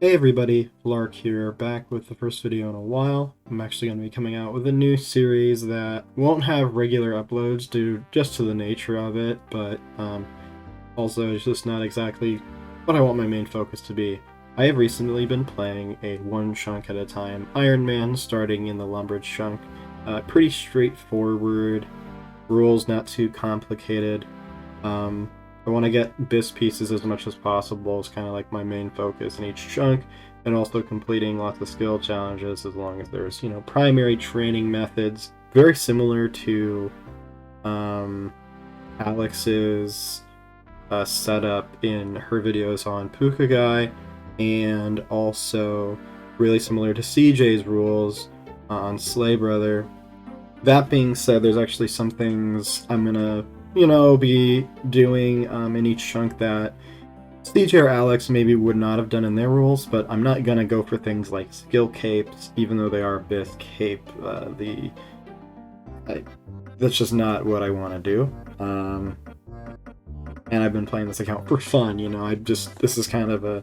Hey everybody, Lark here, back with the first video in a while. I'm actually going to be coming out with a new series that won't have regular uploads due just to the nature of it, but also it's just not exactly what I want my main focus to be. I have recently been playing a one chunk at a time Iron Man, starting in the Lumbridge chunk. Pretty straightforward, rules not too complicated. I want to get BIS pieces as much as possible is kind of like my main focus in each chunk, and also completing lots of skill challenges as long as there's, primary training methods. Very similar to Alex's setup in her videos on Pukagai, and also really similar to CJ's rules on Slay Brother. That being said, there's actually some things I'm gonna be doing in each chunk that CJ or Alex maybe would not have done in their rules, but I'm not gonna go for things like skill capes, even though they are BIS cape. That's just not what I want to do. And I've been playing this account for fun, this is kind of a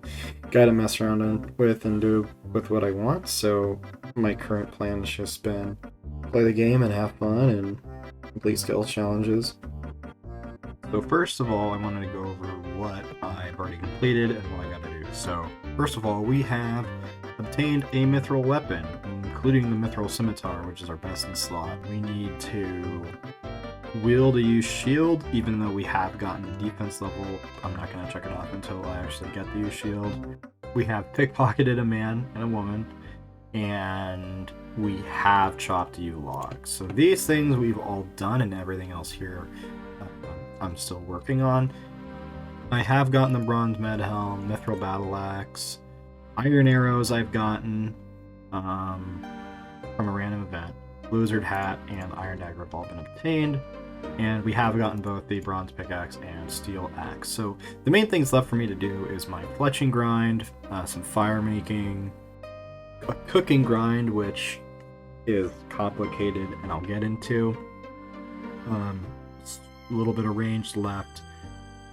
guy to mess around with and do with what I want, so my current plan has just been play the game and have fun and complete skill challenges. So first of all, I wanted to go over what I've already completed and what I gotta do. So first of all, we have obtained a mithril weapon, including the mithril scimitar, which is our best in slot. We need to wield a use shield, even though we have gotten the defense level. I'm not going to check it off until I actually get the use shield. We have pickpocketed a man and a woman, and we have chopped U logs. So these things we've all done, and everything else here I'm still working on. I have gotten the bronze med helm, mithril battle axe, iron arrows I've gotten from a random event. Blizzard hat and iron dagger have all been obtained, and we have gotten both the bronze pickaxe and steel axe. So the main things left for me to do is my fletching grind, some fire making, a cooking grind, which is complicated and I'll get into. A little bit of range left.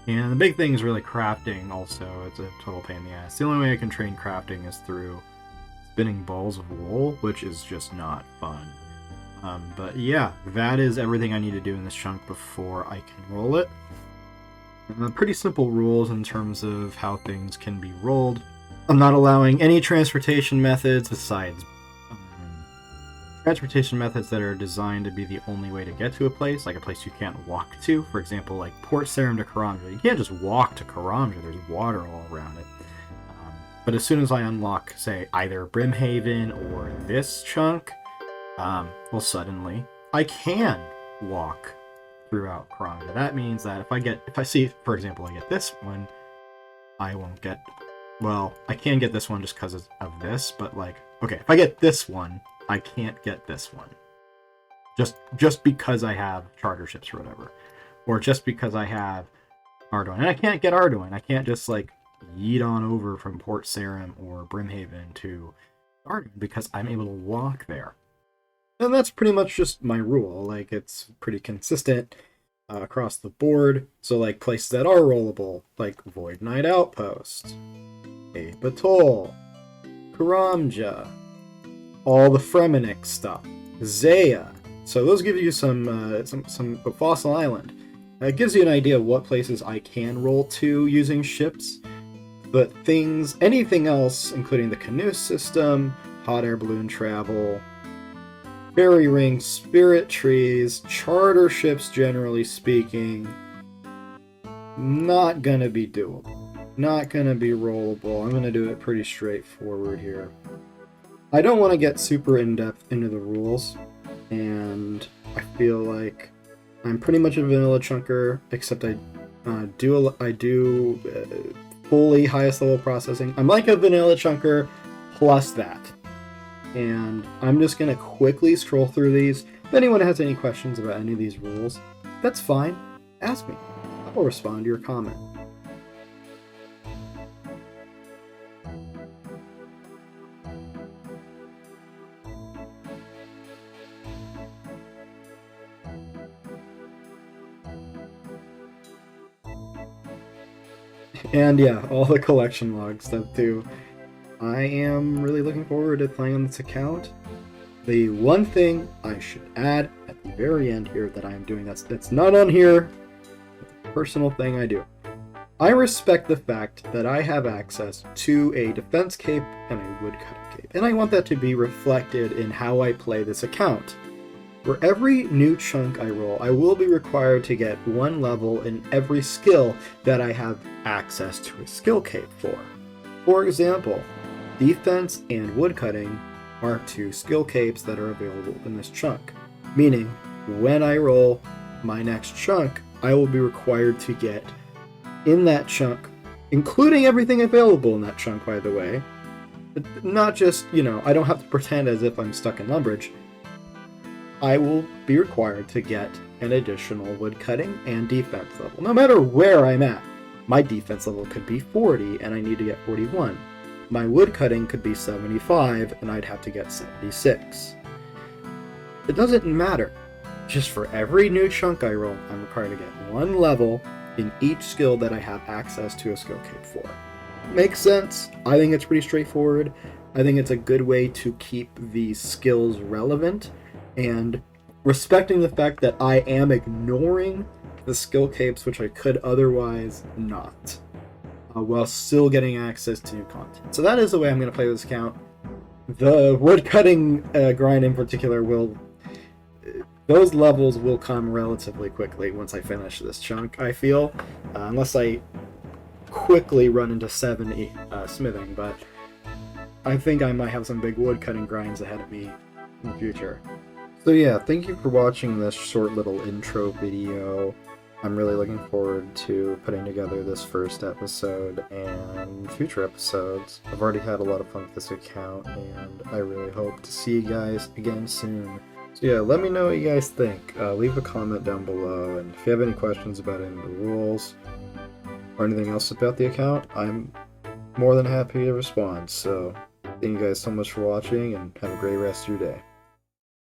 And the big thing is really crafting also. It's a total pain in the ass. The only way I can train crafting is through spinning balls of wool, which is just not fun. But yeah, that is everything I need to do in this chunk before I can roll it. Pretty simple rules in terms of how things can be rolled. I'm not allowing any transportation methods besides transportation methods that are designed to be the only way to get to a place, like a place you can't walk to. For example, like Port Sarim to Karamja. You can't just walk to Karamja, there's water all around it. But as soon as I unlock, say, either Brimhaven or this chunk, well, suddenly I can walk throughout Karamja. That means that if I see, for example, I get this one, I won't get, well, I can get this one just because of this, but like, okay, if I get this one, I can't get this one. Just because I have charter ships or whatever. Or just because I have Ardoin. And I can't get Ardoin. I can't just like yeet on over from Port Sarim or Brimhaven to Ardoin because I'm able to walk there. And that's pretty much just my rule. Like, it's pretty consistent across the board. So like places that are rollable, like Void Knight Outpost, Ape Atoll, Karamja, all the Fremennik stuff, Zaya. So those give you some Fossil Island. It gives you an idea of what places I can roll to using ships. But anything else, including the canoe system, hot air balloon travel, fairy rings, spirit trees, charter ships, generally speaking, not gonna be doable. Not gonna be rollable. I'm gonna do it pretty straightforward here. I don't want to get super in-depth into the rules, and I feel like I'm pretty much a vanilla chunker, except I do fully highest level processing. I'm like a vanilla chunker plus that. And I'm just going to quickly scroll through these. If anyone has any questions about any of these rules, that's fine. Ask me. I will respond to your comment. And yeah, all the collection log stuff too. I am really looking forward to playing on this account. The one thing I should add at the very end here that I'm doing that's not on here, personal thing I do. I respect the fact that I have access to a defense cape and a woodcutting cape, and I want that to be reflected in how I play this account. For every new chunk I roll, I will be required to get 1 level in every skill that I have access to a skill cape for. For example, defense and woodcutting are 2 skill capes that are available in this chunk, meaning when I roll my next chunk, I will be required to get in that chunk, including everything available in that chunk, by the way. Not just, I don't have to pretend as if I'm stuck in Lumbridge. I will be required to get an additional woodcutting and defense level, no matter where I'm at. My defense level could be 40, and I need to get 41. My woodcutting could be 75, and I'd have to get 76. It doesn't matter. Just for every new chunk I roll, I'm required to get 1 level in each skill that I have access to a skill cape for. Makes sense. I think it's pretty straightforward. I think it's a good way to keep these skills relevant and respecting the fact that I am ignoring the skill capes which I could otherwise not, while still getting access to new content. So that is the way I'm going to play this account. The woodcutting grind in particular those levels will come relatively quickly once I finish this chunk, I feel. Unless I quickly run into 70 smithing, but I think I might have some big woodcutting grinds ahead of me in the future. So yeah, thank you for watching this short little intro video. I'm really looking forward to putting together this first episode and future episodes. I've already had a lot of fun with this account, and I really hope to see you guys again soon. So yeah, let me know what you guys think. Leave a comment down below, and if you have any questions about any of the rules or anything else about the account, I'm more than happy to respond. So thank you guys so much for watching, and have a great rest of your day.